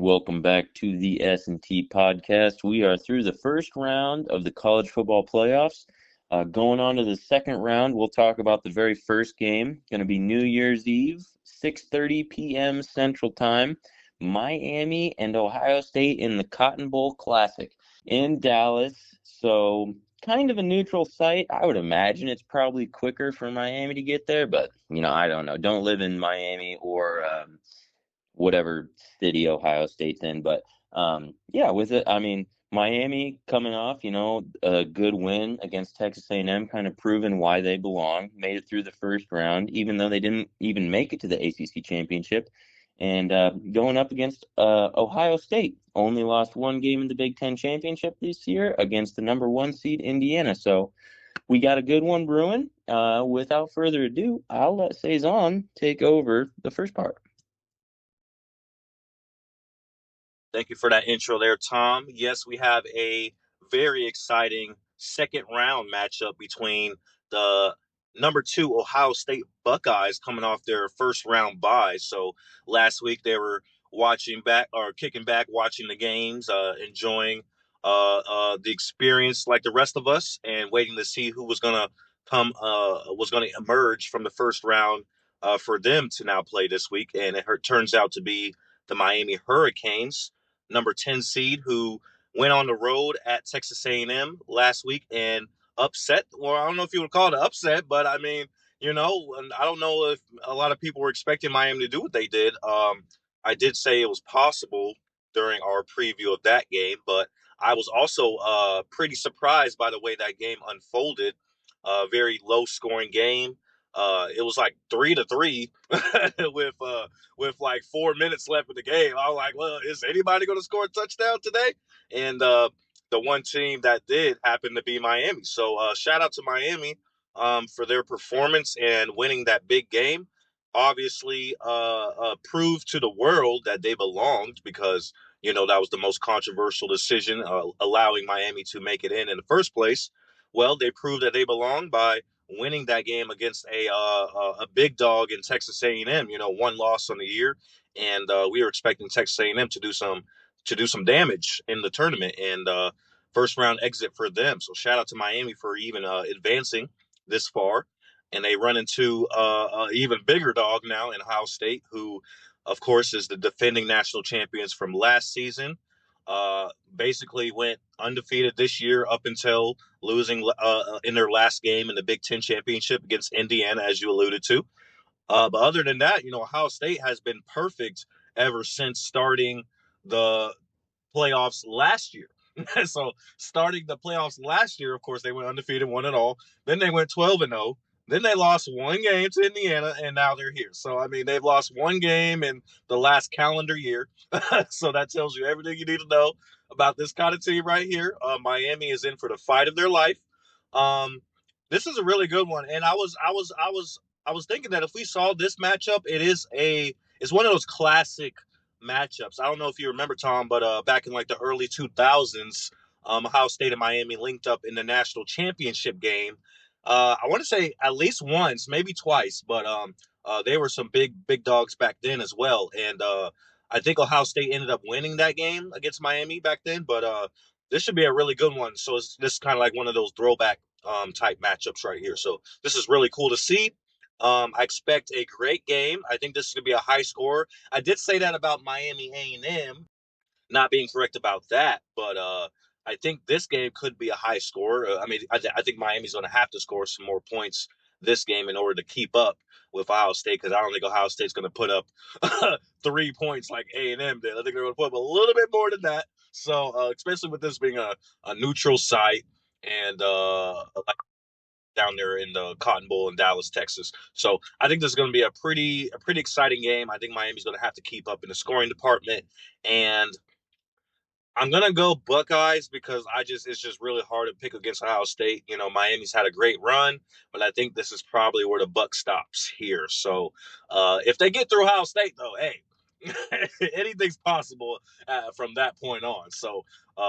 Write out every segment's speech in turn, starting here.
Welcome back to the S&T podcast. We are through the first round of the college football playoffs. Going on to the second round, we'll talk about the very first game. Going to be New Year's Eve, 6:30 p.m. Central Time. Miami and Ohio State in the Cotton Bowl Classic in Dallas. So kind of a neutral site. I would imagine it's probably quicker for Miami to get there, but I don't know. Don't live in Miami or whatever city Ohio State's in. But yeah, with it, I mean, Miami coming off, a good win against Texas A&M, kind of proving why they belong. Made it through the first round, even though they didn't even make it to the ACC championship. And going up against Ohio State, only lost one game in the Big Ten championship this year against the number one seed Indiana. So we got a good one brewing. Without further ado, I'll let Cezanne take over the first part. Thank you for that intro there, Tom. Yes, we have a very exciting second round matchup between the number 2 Ohio State Buckeyes coming off their first round bye. So last week they were kicking back, watching the games, enjoying the experience like the rest of us, and waiting to see who was going to emerge from the first round for them to now play this week. And it turns out to be the Miami Hurricanes, number 10 seed, who went on the road at Texas A&M last week and upset. Well, I don't know if you would call it an upset, but I mean, I don't know if a lot of people were expecting Miami to do what they did. I did say it was possible during our preview of that game, but I was also pretty surprised by the way that game unfolded. Very low scoring game. It was like 3-3 with like 4 minutes left in the game. I was like, well, is anybody going to score a touchdown today? And the one team that did happened to be Miami. So shout out to Miami for their performance and winning that big game. Obviously, proved to the world that they belonged, because that was the most controversial decision, allowing Miami to make it in the first place. Well, they proved that they belong by winning that game against a big dog in Texas A&M. One loss on the year, and we were expecting Texas A&M to do some damage in the tournament, and first round exit for them. So shout out to Miami for even advancing this far. And they run into an even bigger dog now in Ohio State, who, of course, is the defending national champions from last season. Basically went undefeated this year up until losing in their last game in the Big Ten championship against Indiana, as you alluded to. But other than that, Ohio State has been perfect ever since starting the playoffs last year. So starting the playoffs last year, of course, they went undefeated, won it all. Then they went 12-0. Then they lost one game to Indiana, and now they're here. So, I mean, they've lost one game in the last calendar year. So that tells you everything you need to know about this kind of team right here. Miami is in for the fight of their life. This is a really good one, and I was thinking that if we saw this matchup, it's one of those classic matchups. I don't know if you remember, Tom, but back in like the early 2000s, Ohio State and Miami linked up in the national championship game. I want to say at least once, maybe twice, but they were some big dogs back then as well. And I think Ohio State ended up winning that game against Miami back then. But this should be a really good one. So this is kind of like one of those throwback type matchups right here. So this is really cool to see. I expect a great game. I think this is going to be a high score. I did say that about Miami A&M, not being correct about that, but I think this game could be a high score. I mean, I think Miami's going to have to score some more points this game in order to keep up with Ohio State, because I don't think Ohio State's going to put up 3 points like A&M did. I think they're going to put up a little bit more than that. So, especially with this being a neutral site and down there in the Cotton Bowl in Dallas, Texas. So I think this is going to be a pretty exciting game. I think Miami's going to have to keep up in the scoring department, and I'm gonna go Buckeyes because it's just really hard to pick against Ohio State. Miami's had a great run, but I think this is probably where the buck stops here. So if they get through Ohio State, though, hey, anything's possible from that point on. So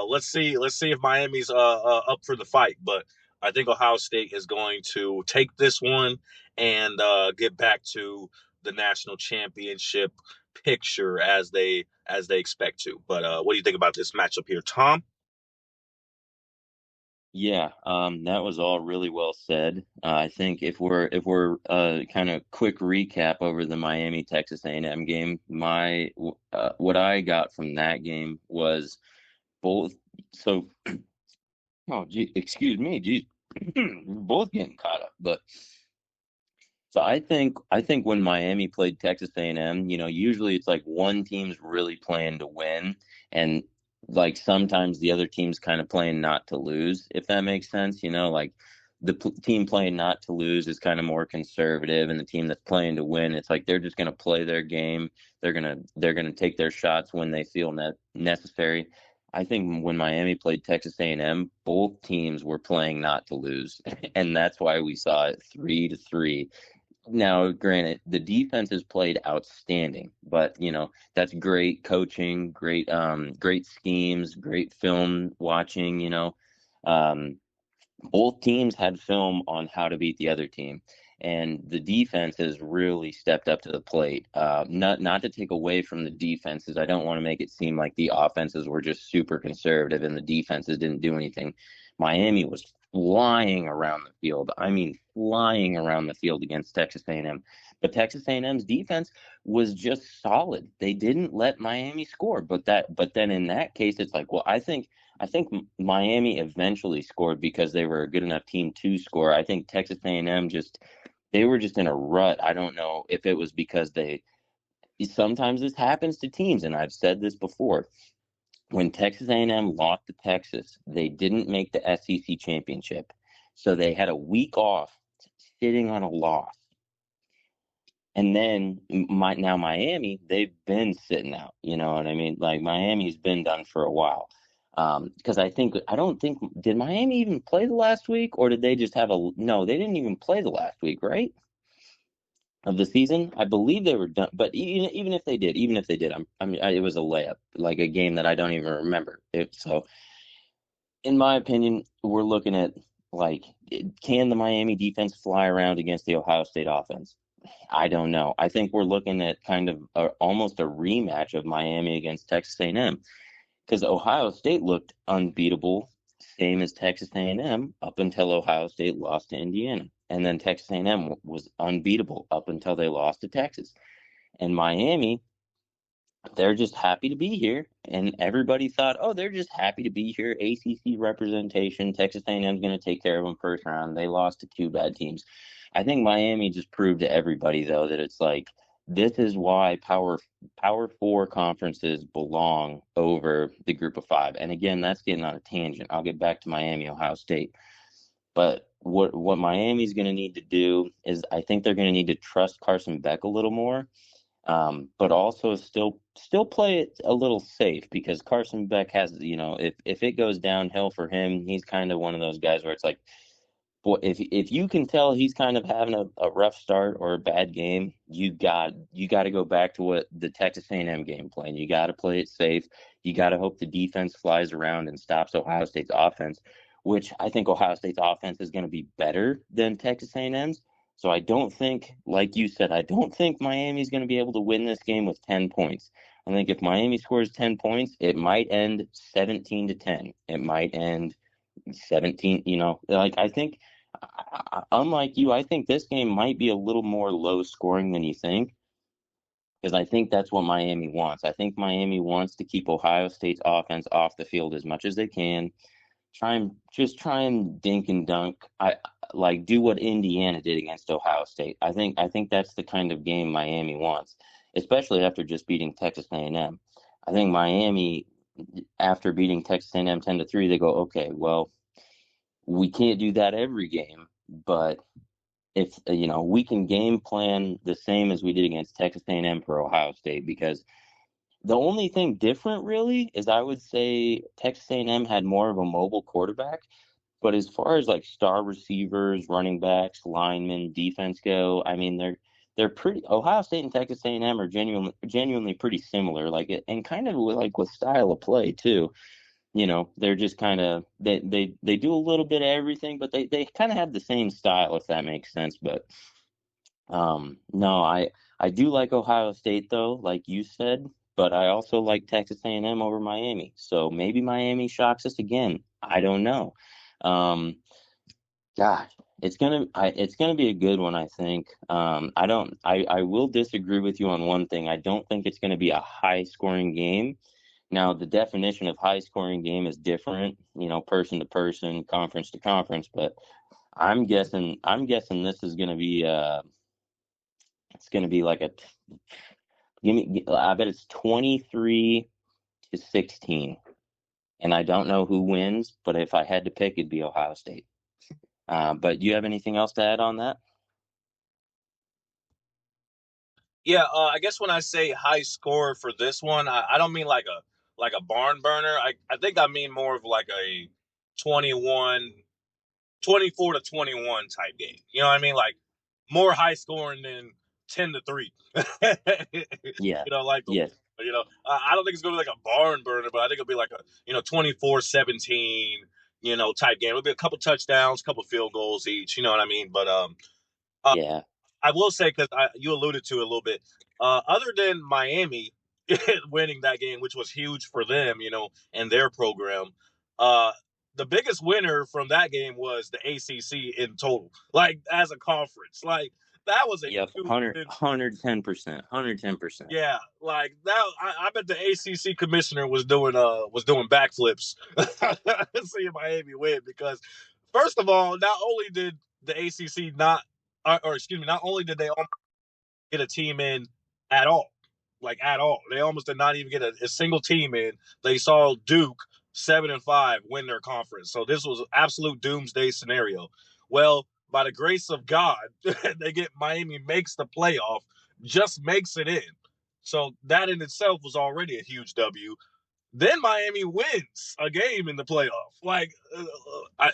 let's see if Miami's up for the fight. But I think Ohio State is going to take this one and get back to the national championship picture as they expect to. But what do you think about this matchup here, Tom? Yeah, that was all really well said. I think if we're kind of quick recap over the Miami Texas A&M game, what I got from that game was both. So, oh, gee, excuse me, geez, both getting caught up, but. So I think when Miami played Texas A&M, usually it's like one team's really playing to win, and like sometimes the other team's kind of playing not to lose, if that makes sense. Like team playing not to lose is kind of more conservative, and the team that's playing to win, it's like they're just going to play their game. They're gonna take their shots when they feel necessary. I think when Miami played Texas A&M, both teams were playing not to lose, and that's why we saw it 3-3. Now, granted, the defense has played outstanding, but that's great coaching, great schemes, great film watching. Um, both teams had film on how to beat the other team, and the defense has really stepped up to the plate. Not to take away from the defenses. I don't want to make it seem like the offenses were just super conservative and the defenses didn't do anything. Miami was flying around the field. I mean, flying around the field against Texas A&M. But Texas A&M's defense was just solid. They didn't let Miami score. But then in that case, it's like, well, I think Miami eventually scored because they were a good enough team to score. I think Texas A&M they were just in a rut. I don't know if it was because sometimes this happens to teams, and I've said this before. When Texas A&M lost to Texas, they didn't make the SEC championship. So they had a week off sitting on a loss. And then now Miami, they've been sitting out. You know what I mean? Like Miami's been done for a while. Because I don't think, did Miami even play the last week, or did they just have no, they didn't even play the last week, right? Of the season. I believe they were done, but even if they did, it was a layup, like a game that I don't even remember. So, in my opinion, we're looking at like, can the Miami defense fly around against the Ohio State offense? I don't know. I think we're looking at kind of almost a rematch of Miami against Texas A&M, because Ohio State looked unbeatable, same as Texas A&M, up until Ohio State lost to Indiana, and then Texas A&M was unbeatable up until they lost to Texas. And Miami, they're just happy to be here, and everybody thought, oh, they're just happy to be here. ACC representation. Texas A&M is going to take care of them first round. They lost to two bad teams. I think Miami just proved to everybody though that it's like this is why power four conferences belong over the group of five. And again, that's getting on a tangent. I'll get back to Miami, Ohio State. But what Miami's going to need to do is I think they're going to need to trust Carson Beck a little more, but also still play it a little safe, because Carson Beck has, if it goes downhill for him, he's kind of one of those guys where it's like, boy, if you can tell he's kind of having a rough start or a bad game, you got to go back to what the Texas A&M game plan. You got to play it safe. You got to hope the defense flies around and stops Ohio State's offense, which I think Ohio State's offense is going to be better than Texas A&M's. So I don't think, like you said, I don't think Miami's going to be able to win this game with 10 points. I think if Miami scores 10 points, it might end 17-10. It might end 17, like I think, unlike you, I think this game might be a little more low scoring than you think, because I think that's what Miami wants. I think Miami wants to keep Ohio State's offense off the field as much as they can. Try and dink and dunk. I like do what Indiana did against Ohio State. I think that's the kind of game Miami wants, especially after just beating Texas A&M. I think Miami, after beating Texas A&M 10-3, they go, okay, well, we can't do that every game, but if we can game plan the same as we did against Texas A&M for Ohio State, because the only thing different really is I would say Texas A&M had more of a mobile quarterback, but as far as like star receivers, running backs, linemen, defense go, I mean they're pretty. Ohio State and Texas A&M are genuinely pretty similar, like and kind of like with style of play too. They're just kind of they do a little bit of everything, but they kind of have the same style, if that makes sense. But no, I do like Ohio State though, like you said, but I also like Texas A&M over Miami. So maybe Miami shocks us again. I don't know. Um, Gosh, it's gonna be a good one, I think. I will disagree with you on one thing. I don't think it's gonna be a high scoring game. Now, the definition of high scoring game is different, person to person, conference to conference, but I'm guessing this is gonna be it's gonna be like a I bet it's 23-16. And I don't know who wins, but if I had to pick, it'd be Ohio State. But do you have anything else to add on that? Yeah, I guess when I say high score for this one, I don't mean like a barn burner. I think I mean more of like a 21 24-21 type game. You know what I mean? Like more high scoring than 10-3. Yeah. Like Yes. I don't think it's gonna be like a barn burner, but I think it'll be like a 24-17, type game. It'll be a couple touchdowns, couple field goals each. You know what I mean? But uh, Yeah. I will say because you alluded to it a little bit. Other than Miami winning that game, which was huge for them, and their program, uh, the biggest winner from that game was the ACC in total, like as a conference. Like that was a Yep. huge 100, win. 110%. 110%. Yeah, like that. I bet the ACC commissioner was doing backflips seeing Miami win because, first of all, not only did the ACC not, or excuse me, not only did they get a team in at all. Like at all. They almost did not even get a single team in. They saw Duke 7-5 win their conference. So this was an absolute doomsday scenario. Well, by the grace of God, they get Miami makes the playoff, just makes it in. So that in itself was already a huge W. Then Miami wins a game in the playoff. Like,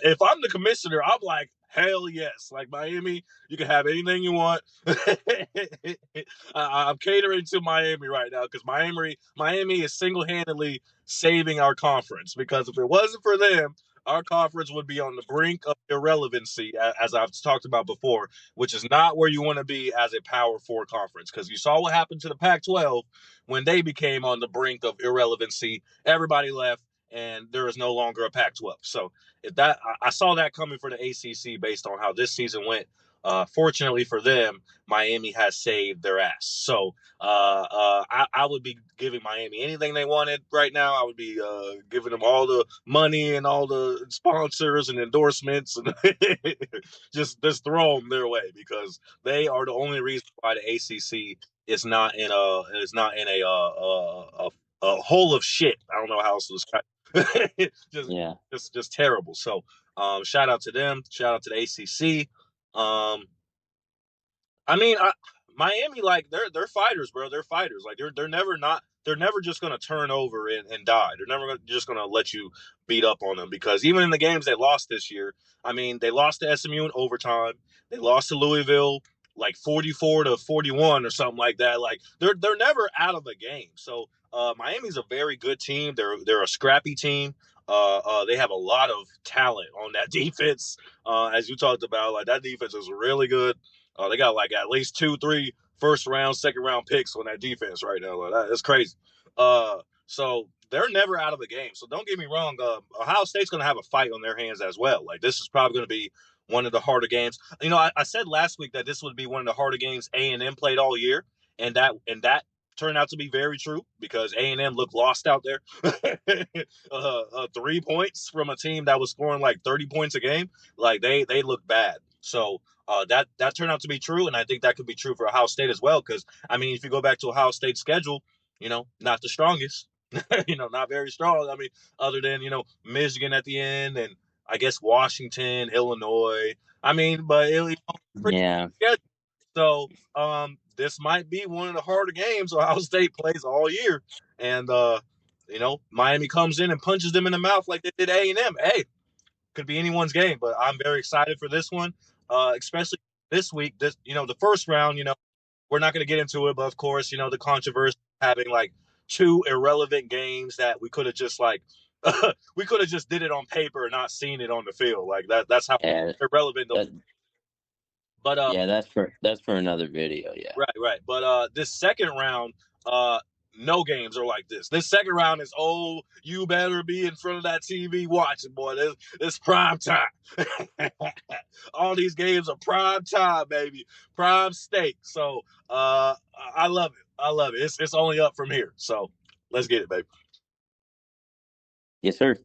if I'm the commissioner, I'm like, hell yes. Like Miami, you can have anything you want. I'm catering to Miami right now because Miami is single handedly saving our conference. Because if it wasn't for them, our conference would be on the brink of irrelevancy, as I've talked about before, which is not where you want to be as a Power Four conference. Because you saw what happened to the Pac-12 when they became on the brink of irrelevancy. Everybody left, and there is no longer a Pac-12. So if that, I saw that coming for the ACC based on how this season went. Fortunately for them, Miami has saved their ass. So I would be giving Miami anything they wanted right now. I would be giving them all the money and all the sponsors and endorsements, and just throw them their way because they are the only reason why the ACC is not in a hole of shit. I don't know how else to describe it. just Yeah. just terrible. So shout out to them. Shout out to the ACC. Um, I mean, Miami, like they're fighters, bro. They're fighters. Like they're never just gonna turn over and die. They're never just gonna let you beat up on them because even in the games they lost this year, I mean, they lost to SMU in overtime. They lost to Louisville like 44-41 or something like that. Like they're never out of a game. So Miami's a very good team. They're a scrappy team. They have a lot of talent on that defense. As you talked about, like that defense is really good. They got like at least 2, 3 first round, second round picks on that defense right now. Like, that's crazy. So they're never out of the game. So don't get me wrong. Ohio State's going to have a fight on their hands as well. Like this is probably going to be one of the harder games. I said last week that this would be one of the harder games A&M played all year, and that turned out to be very true because A&M looked lost out there. 3 points from a team that was scoring like 30 points a game, like they look bad. So that turned out to be true, and I think that could be true for Ohio State as well. Because I mean, if you go back to Ohio State's schedule, not the strongest, not very strong. I mean, other than Michigan at the end, and I guess Washington, Illinois. I mean, but pretty Yeah. good. So this might be one of the harder games Ohio State plays all year, and Miami comes in and punches them in the mouth like they did A&M. Hey, could be anyone's game, but I'm very excited for this one, especially this week. The first round. We're not going to get into it, but of course, the controversy having like two irrelevant games that we could have just like we could have just did it on paper and not seen it on the field. Like that's how Yeah. irrelevant those. That But Yeah, that's for another video. Yeah. right. But this second round, no games are like this. This second round is you better be in front of that TV watching, boy. This prime time. All these games are prime time, baby. Prime stake. So I love it. I love it. It's only up from here. So let's get it, baby. Yes, sir.